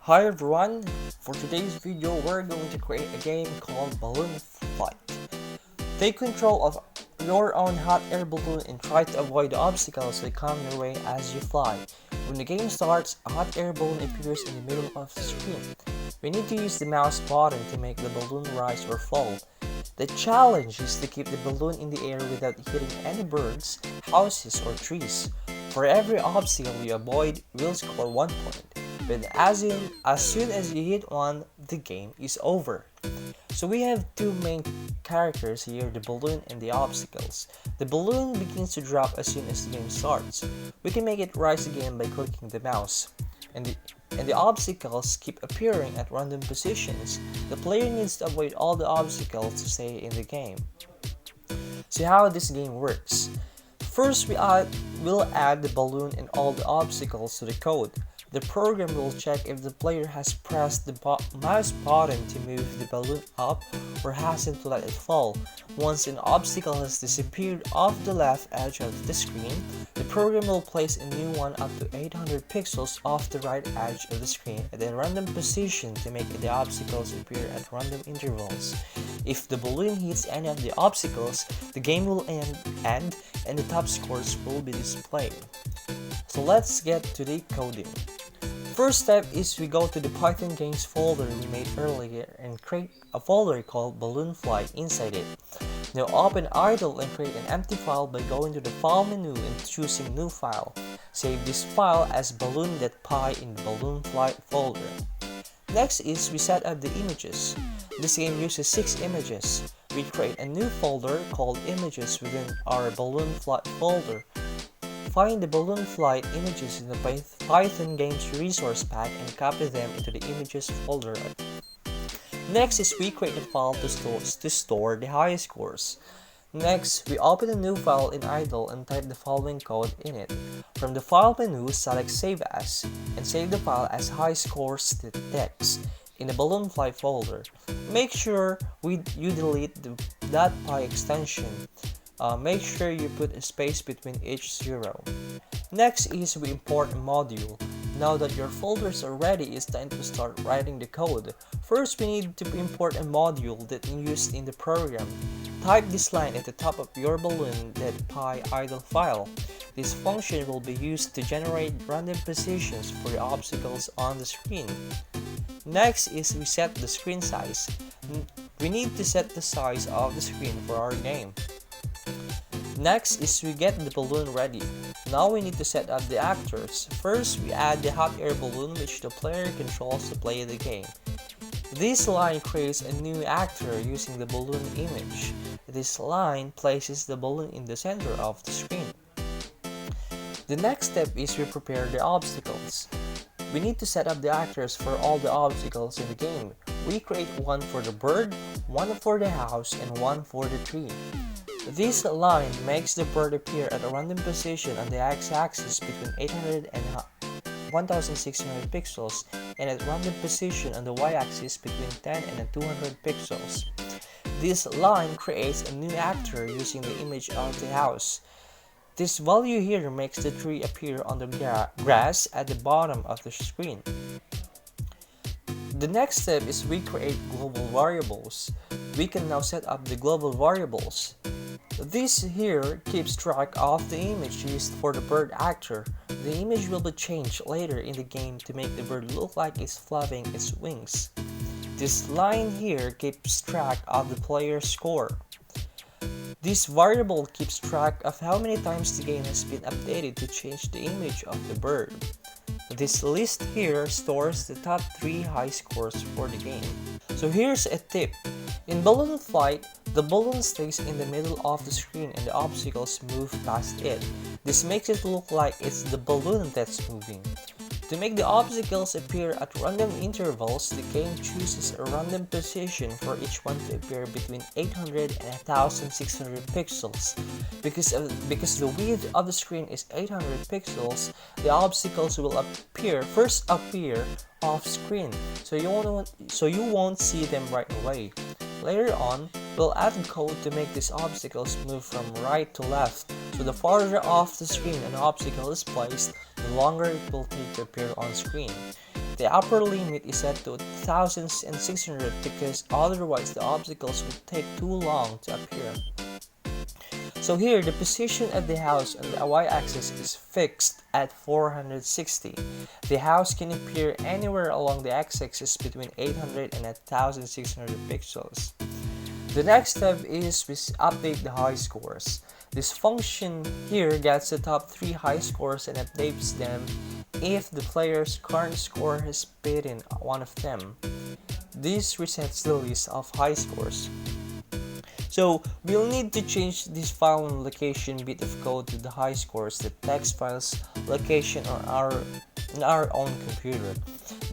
Hi everyone, for today's video we're going to create a game called Balloon Flight. Take control of your own hot air balloon and try to avoid the obstacles that come your way as you fly. When the game starts, a hot air balloon appears in the middle of the screen. We need to use the mouse button to make the balloon rise or fall. The challenge is to keep the balloon in the air without hitting any birds, houses, or trees. For every obstacle you avoid, you'll score 1 point. But as soon as you hit one, the game is over. So we have two main characters here, the balloon and the obstacles. The balloon begins to drop as soon as the game starts. We can make it rise again by clicking the mouse. And the obstacles keep appearing at random positions. The player needs to avoid all the obstacles to stay in the game. So how this game works. First, we'll add the balloon and all the obstacles to the code. The program will check if the player has pressed the mouse button to move the balloon up or hasn't to let it fall. Once an obstacle has disappeared off the left edge of the screen, the program will place a new one up to 800 pixels off the right edge of the screen at a random position to make the obstacles appear at random intervals. If the balloon hits any of the obstacles, the game will end and the top scores will be displayed. So let's get to the coding. First step is we go to the Python games folder we made earlier and create a folder called Balloon Flight inside it. Now open idle and create an empty file by going to the file menu and choosing new file. Save this file as balloon.py in the Balloon Flight folder. Next is we set up the images. This game uses 6 images. We create a new folder called images within our Balloon Flight folder. Find the Balloon Flight images in the Python Games resource pack and copy them into the images folder. Next is we create a file to store the highest scores. Next, we open a new file in idle and type the following code in it. From the file menu, select Save As and save the file as highscores.txt in the Balloon Flight folder. Make sure you delete the .py extension. Make sure you put a space between each zero. Next is we import a module. Now that your folders are ready, it's time to start writing the code. First, we need to import a module that is used in the program. Type this line at the top of your balloon.py idle file. This function will be used to generate random positions for the obstacles on the screen. Next is we set the screen size. We need to set the size of the screen for our game. Next is we get the balloon ready. Now we need to set up the actors. First, we add the hot air balloon which the player controls to play the game. This line creates a new actor using the balloon image. This line places the balloon in the center of the screen. The next step is we prepare the obstacles. We need to set up the actors for all the obstacles in the game. We create one for the bird, one for the house, and one for the tree. This line makes the bird appear at a random position on the x-axis between 800 and 1600 pixels and at random position on the y-axis between 10 and 200 pixels. This line creates a new actor using the image of the house. This value here makes the tree appear on the grass at the bottom of the screen. The next step is we create global variables. We can now set up the global variables. This here keeps track of the image used for the bird actor. The image will be changed later in the game to make the bird look like it's flapping its wings. This line here keeps track of the player's score. This variable keeps track of how many times the game has been updated to change the image of the bird. This list here stores the top 3 high scores for the game. So here's a tip. In Balloon Flight, the balloon stays in the middle of the screen and the obstacles move past it. This makes it look like it's the balloon that's moving. To make the obstacles appear at random intervals, the game chooses a random position for each one to appear between 800 and 1600 pixels. Because the width of the screen is 800 pixels, the obstacles will first appear off screen, so you won't see them right away. Later on, we'll add code to make these obstacles move from right to left, so the farther off the screen an obstacle is placed, the longer it will take to appear on screen. The upper limit is set to 1600 because otherwise the obstacles would take too long to appear. So here, the position of the house on the y-axis is fixed at 460. The house can appear anywhere along the x-axis between 800 and 1600 pixels. The next step is we update the high scores. This function here gets the top 3 high scores and updates them if the player's current score has beaten one of them. This resets the list of high scores. So we'll need to change this file and location bit of code to the high scores, the text file's location on our own computer.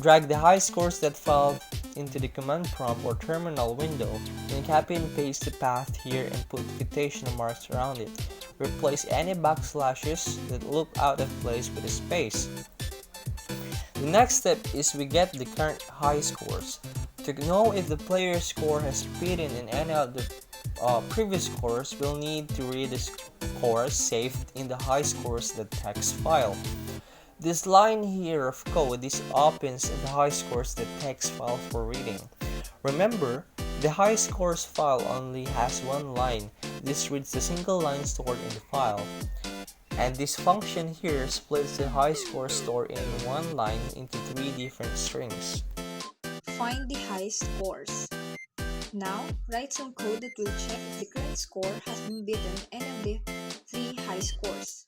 Drag the high scores that file into the command prompt or terminal window, then copy and paste the path here and put quotation marks around it. Replace any backslashes that look out of place with a space. The next step is we get the current high scores. To know if the player's score has beaten in any of the previous scores, we'll need to read the scores saved in the high scores text file. This line here of code opens the high scores text file for reading. Remember, the high scores file only has one line. This reads the single line stored in the file. And this function here splits the high score stored in one line into 3 different strings. Find the high scores. Now, write some code that will check if the current score has been beaten any of the 3 high scores.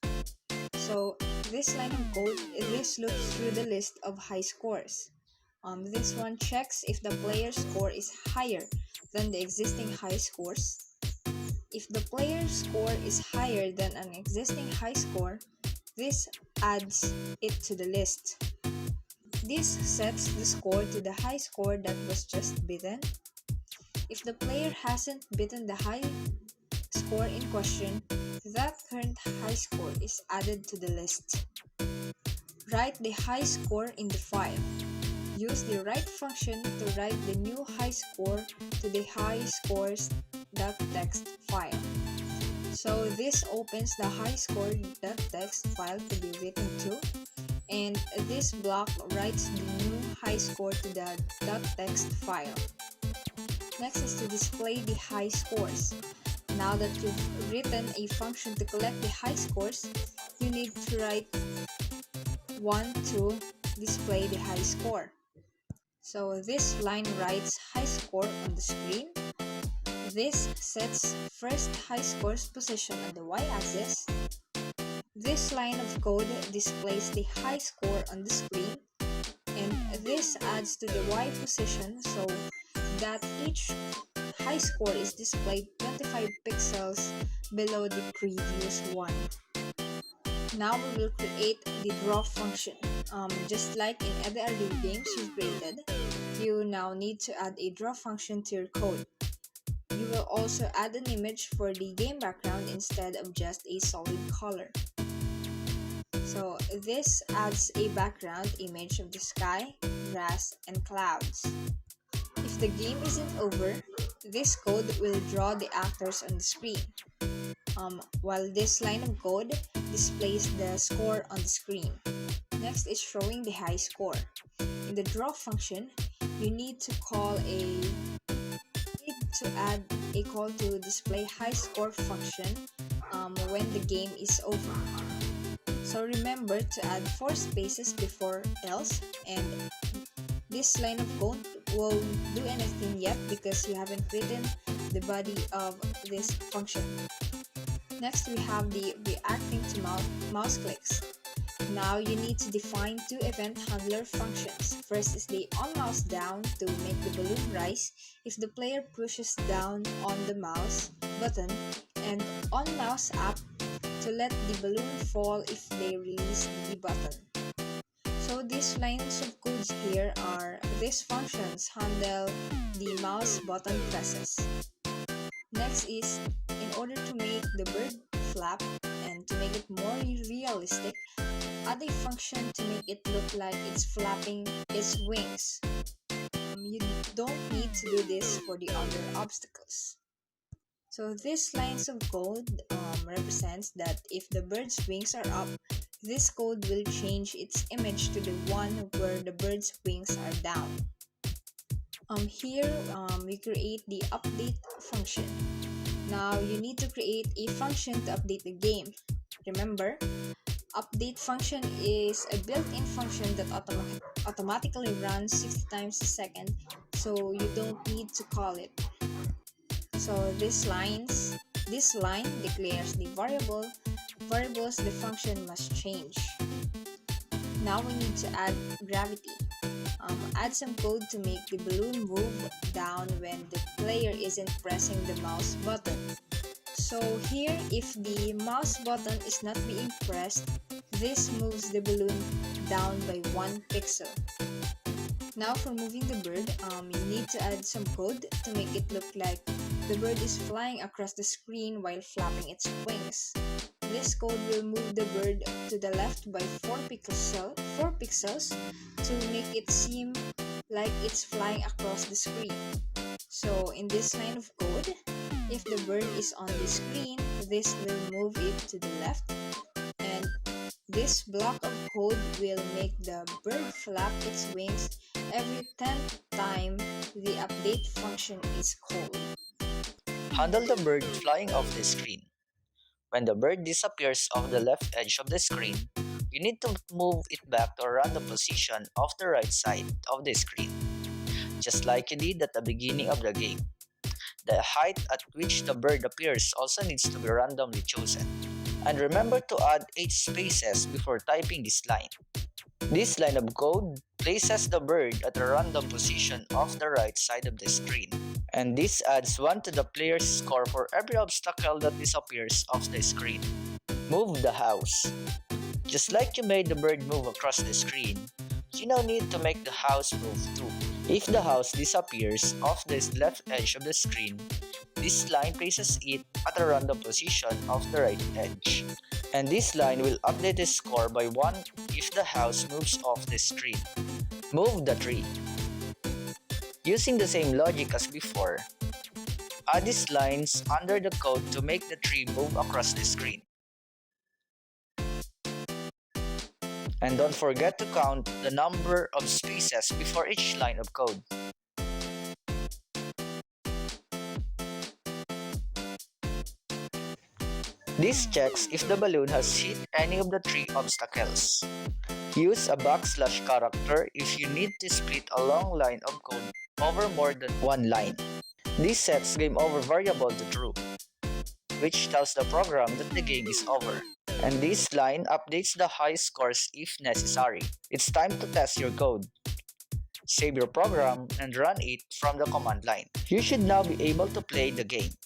So, this line of code, this looks through the list of high scores. This one checks if the player's score is higher than the existing high scores. If the player's score is higher than an existing high score, this adds it to the list. This sets the score to the high score that was just beaten. If the player hasn't beaten the high score in question, that current high score is added to the list. Write the high score in the file. Use the write function to write the new high score to the high scores.txt file. So this opens the high score.txt file to be written to, and this block writes the new high score to the .txt file. Next is to display the high scores. Now that you've written a function to collect the high scores, you need to write one to display the high score. So this line writes high score on the screen. This sets first high score's position on the y-axis. This line of code displays the high score on the screen, and this adds to the y position so that each high score is displayed 25 pixels below the previous one. Now we will create the draw function. Just like in other other games you've created, you now need to add a draw function to your code. You will also add an image for the game background instead of just a solid color. So this adds a background image of the sky, grass, and clouds. If the game isn't over, this code will draw the actors on the screen, while this line of code displays the score on the screen. Next is showing the high score. In the draw function, you need to add a call to display high score function when the game is over. So remember to add 4 spaces before else, and this line of code won't do anything yet because you haven't written the body of this function. Next, we have the reacting to mouse clicks. Now you need to define 2 event handler functions. First is the on mouse down to make the balloon rise if the player pushes down on the mouse button, and on mouse up to let the balloon fall if they release the button. So these lines of codes here are these functions handle the mouse button presses. Next is, in order to make the bird flap and to make it more realistic, add a function to make it look like it's flapping its wings. You don't need to do this for the other obstacles. So these lines of code represents that if the bird's wings are up, this code will change its image to the one where the bird's wings are down. Here we create the update function. Now you need to create a function to update the game. Remember, update function is a built-in function that automatically runs 60 times a second, so you don't need to call it. So this line declares the variables the function must change. Now we need to add gravity. Add some code to make the balloon move down when the player isn't pressing the mouse button. So here, if the mouse button is not being pressed, this moves the balloon down by 1 pixel. Now for moving the bird, you need to add some code to make it look like the bird is flying across the screen while flapping its wings. This code will move the bird to the left by 4 pixels to make it seem like it's flying across the screen. So in this line of code, if the bird is on the screen, this will move it to the left, and this block of code will make the bird flap its wings every 10th time the update function is called. Handle the bird flying off the screen. When the bird disappears off the left edge of the screen, you need to move it back to a random position off the right side of the screen, just like you did at the beginning of the game. The height at which the bird appears also needs to be randomly chosen. And remember to add 8 spaces before typing this line. This line of code places the bird at a random position off the right side of the screen. And this adds 1 to the player's score for every obstacle that disappears off the screen. Move the house. Just like you made the bird move across the screen, you now need to make the house move too. If the house disappears off the left edge of the screen, this line places it at a random position off the right edge. And this line will update the score by 1 if the house moves off the screen. Move the tree. Using the same logic as before, add these lines under the code to make the tree move across the screen. And don't forget to count the number of spaces before each line of code. This checks if the balloon has hit any of the 3 obstacles. Use a / character if you need to split a long line of code over more than 1 line. This sets game over variable to true, which tells the program that the game is over. And this line updates the high scores if necessary. It's time to test your code. Save your program and run it from the command line. You should now be able to play the game.